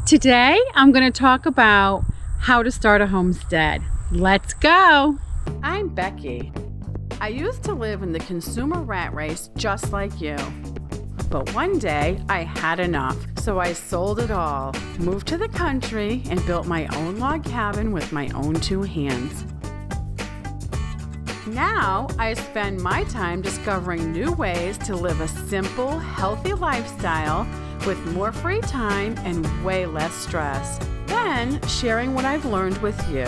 Today, I'm going to talk about how to start a homestead. Let's go. I'm Becky. I used to live in the consumer rat race just like you. But one day, I had enough, so I sold it all, moved to the country, and built my own log cabin with my own two hands. Now, I spend my time discovering new ways to live a simple, healthy lifestyle with more free time and way less stress, then sharing what I've learned with you.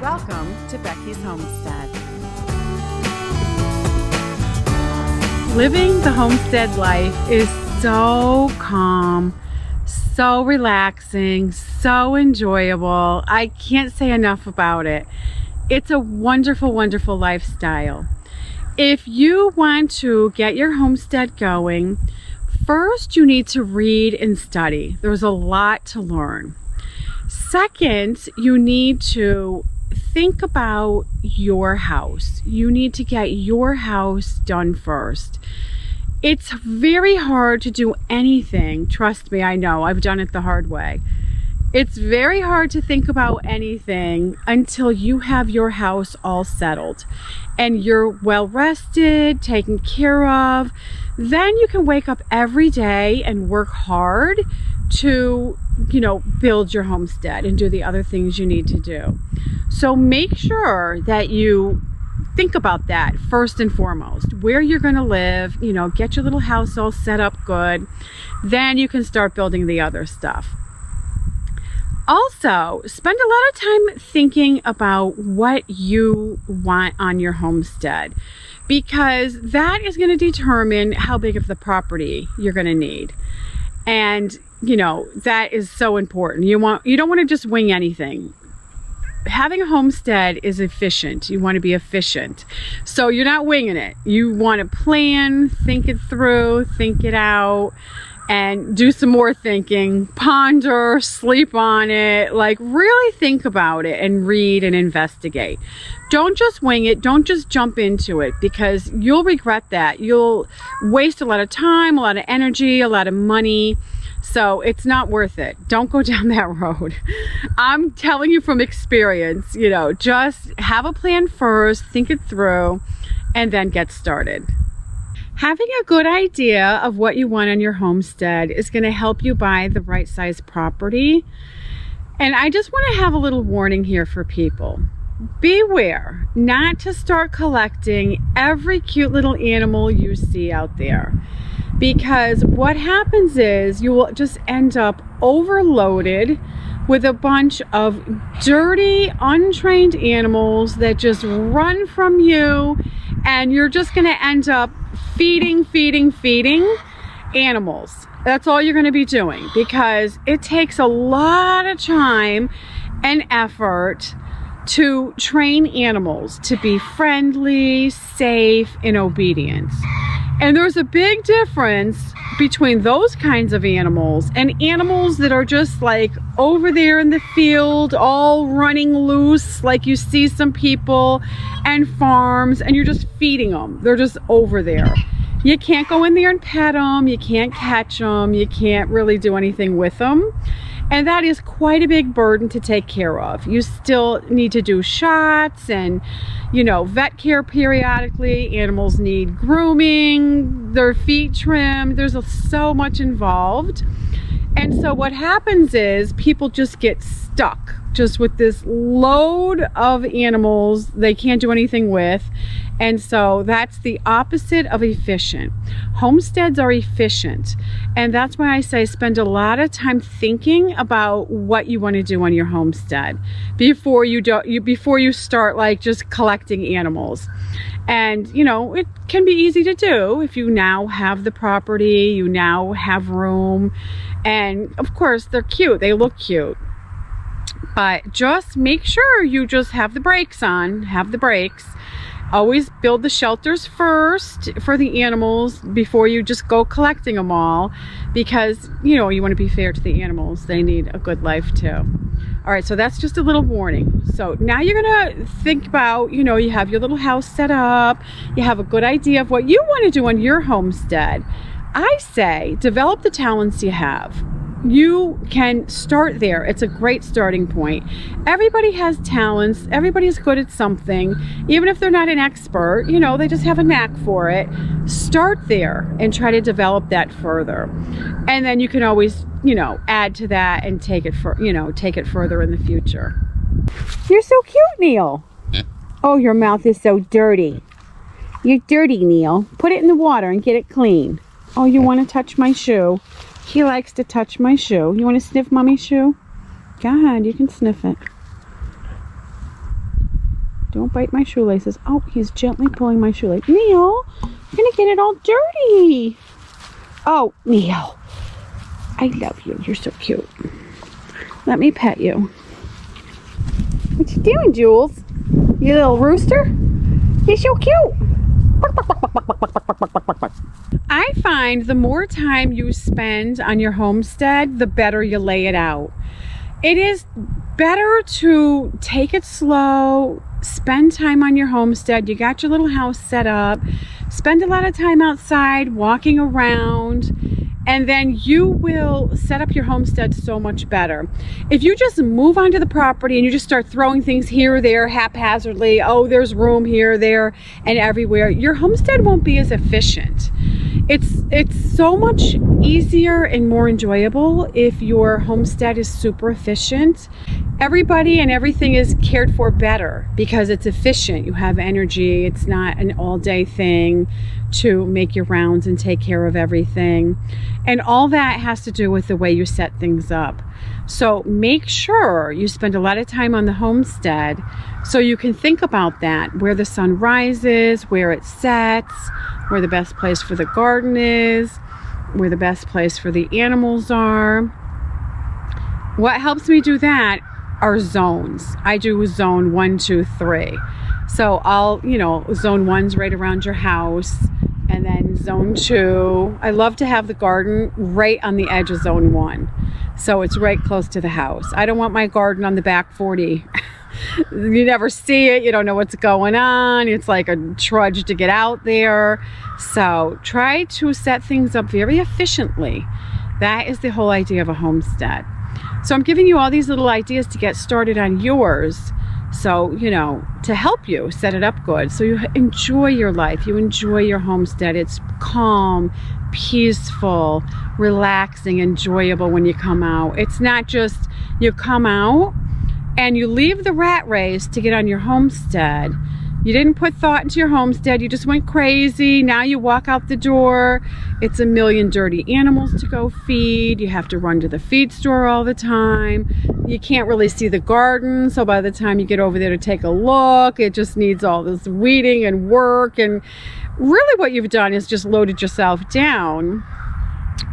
Welcome to Becky's Homestead. Living the homestead life is so calm, so relaxing, so enjoyable. I can't say enough about it. It's a wonderful, wonderful lifestyle. If you want to get your homestead going, first you need to read and study. There's a lot to learn. Second, you need to think about your house. You need to get your house done first. It's very hard to do anything. Trust me, I know. I've done it the hard way. It's very hard to think about anything until you have your house all settled and you're well rested, taken care of. Then you can wake up every day and work hard to, build your homestead and do the other things you need to do. So make sure that you think about that first and foremost, where you're going to live, get your little house all set up good. Then you can start building the other stuff. Also, spend a lot of time thinking about what you want on your homestead, because that is going to determine how big of the property you're going to need. And, that is so important. You don't want to just wing anything. Having a homestead is efficient. You want to be efficient. So you're not winging it. You want to plan, think it through, think it out, and do some more thinking, ponder, sleep on it, really think about it and read and investigate. Don't just wing it. Don't just jump into it, because you'll regret that. You'll waste a lot of time, a lot of energy, a lot of money. So it's not worth it. Don't go down that road. I'm telling you from experience, just have a plan first, think it through, and then get started. Having a good idea of what you want on your homestead is going to help you buy the right size property. And I just want to have a little warning here for people. Beware not to start collecting every cute little animal you see out there. Because what happens is you will just end up overloaded with a bunch of dirty, untrained animals that just run from you, and you're just going to end up feeding animals. That's all you're going to be doing, because it takes a lot of time and effort to train animals to be friendly, safe, and obedient. And there's a big difference between those kinds of animals and animals that are just over there in the field, all running loose, like you see some people and farms, and you're just feeding them. They're just over there. You can't go in there and pet them. You can't catch them. You can't really do anything with them. And that is quite a big burden to take care of. You still need to do shots and, vet care periodically. Animals need grooming, their feet trimmed. There's so much involved. And so what happens is people just get stuck just with this load of animals they can't do anything with. And so that's the opposite of efficient. Homesteads are efficient. And that's why I say spend a lot of time thinking about what you want to do on your homestead before you start just collecting animals. And it can be easy to do if you now have the property, you now have room, and of course they're cute, they look cute. But just make sure you just have the brakes on, Always build the shelters first for the animals before you just go collecting them all, because you want to be fair to the animals. They need a good life too. All right, so that's just a little warning. So now you're gonna think about, you have your little house set up, you have a good idea of what you want to do on your homestead. I say develop the talents you have. You can start there. It's a great starting point. Everybody has talents. Everybody's good at something. Even if they're not an expert, you know, they just have a knack for it. Start there and try to develop that further. And then you can always, you know, add to that and take it further in the future. You're so cute, Neil. Oh, your mouth is so dirty. You're dirty, Neil. Put it in the water and get it clean. Oh, you want to touch my shoe? He likes to touch my shoe. You want to sniff Mommy's shoe? Go ahead, you can sniff it. Don't bite my shoelaces. Oh, he's gently pulling my shoelace. Neil, you're going to get it all dirty. Oh, Neil. I love you. You're so cute. Let me pet you. What you doing, Jules? You little rooster? You're so cute. I find the more time you spend on your homestead, the better you lay it out. It is better to take it slow, spend time on your homestead. You got your little house set up, spend a lot of time outside walking around, and then you will set up your homestead so much better. If you just move onto the property and you just start throwing things here or there haphazardly, oh, there's room here, there, and everywhere, your homestead won't be as efficient. It's so much easier and more enjoyable if your homestead is super efficient. Everybody and everything is cared for better because it's efficient. You have energy. It's not an all-day thing to make your rounds and take care of everything. And all that has to do with the way you set things up. So make sure you spend a lot of time on the homestead so you can think about that, where the sun rises, where it sets, where the best place for the garden is, where the best place for the animals are. What helps me do that are zones. I do zone 1, 2, 3. So I'll, zone 1's right around your house, and then zone 2. I love to have the garden right on the edge of zone 1. So it's right close to the house. I don't want my garden on the back 40. You never see it. You don't know what's going on. It's like a trudge to get out there. So try to set things up very efficiently. That is the whole idea of a homestead. So I'm giving you all these little ideas to get started on yours. So, to help you set it up good. So you enjoy your life. You enjoy your homestead. It's calm, peaceful, relaxing, enjoyable when you come out. It's not just you come out and you leave the rat race to get on your homestead. You didn't put thought into your homestead. You just went crazy. Now you walk out the door. It's a million dirty animals to go feed. You have to run to the feed store all the time. You can't really see the garden. So by the time you get over there to take a look, it just needs all this weeding and work. And really what you've done is just loaded yourself down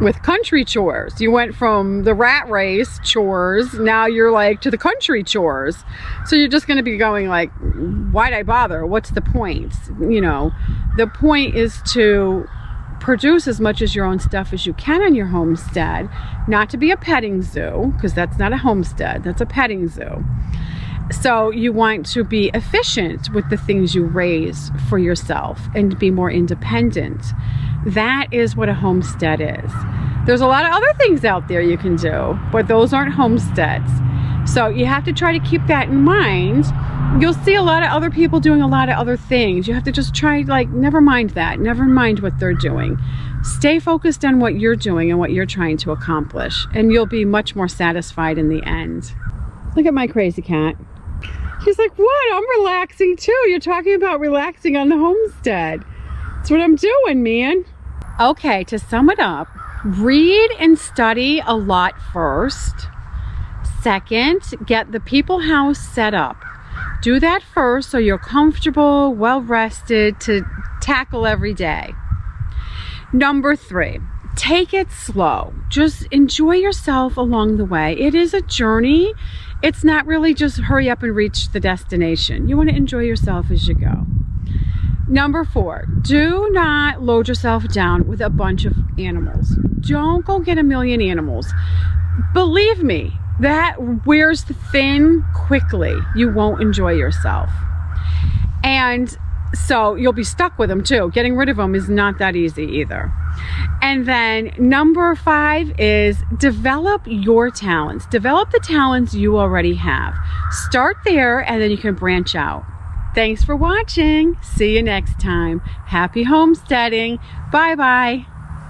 with country chores. You went from the rat race chores, now you're like to the country chores. So you're just going to be going like, why'd I bother? What's the point? The point is to produce as much as your own stuff as you can on your homestead, not to be a petting zoo, because that's not a homestead, that's a petting zoo. So you want to be efficient with the things you raise for yourself and be more independent. That is what a homestead is. There's a lot of other things out there you can do, but those aren't homesteads. So you have to try to keep that in mind. You'll see a lot of other people doing a lot of other things. You have to just try, never mind that. Never mind what they're doing. Stay focused on what you're doing and what you're trying to accomplish, and you'll be much more satisfied in the end. Look at my crazy cat. He's like, what? I'm relaxing too. You're talking about relaxing on the homestead. That's what I'm doing, man. Okay, to sum it up, read and study a lot first. Second, get the people house set up. Do that first so you're comfortable, well rested to tackle every day. Number 3, take it slow. Just enjoy yourself along the way. It is a journey. It's not really just hurry up and reach the destination. You want to enjoy yourself as you go. Number 4, do not load yourself down with a bunch of animals. Don't go get a million animals. Believe me, that wears thin quickly. You won't enjoy yourself. And So you'll be stuck with them too. Getting rid of them is not that easy either. And then number 5 is develop your talents. Develop the talents you already have. Start there and then you can branch out. Thanks for watching. See you next time. Happy homesteading. Bye-bye.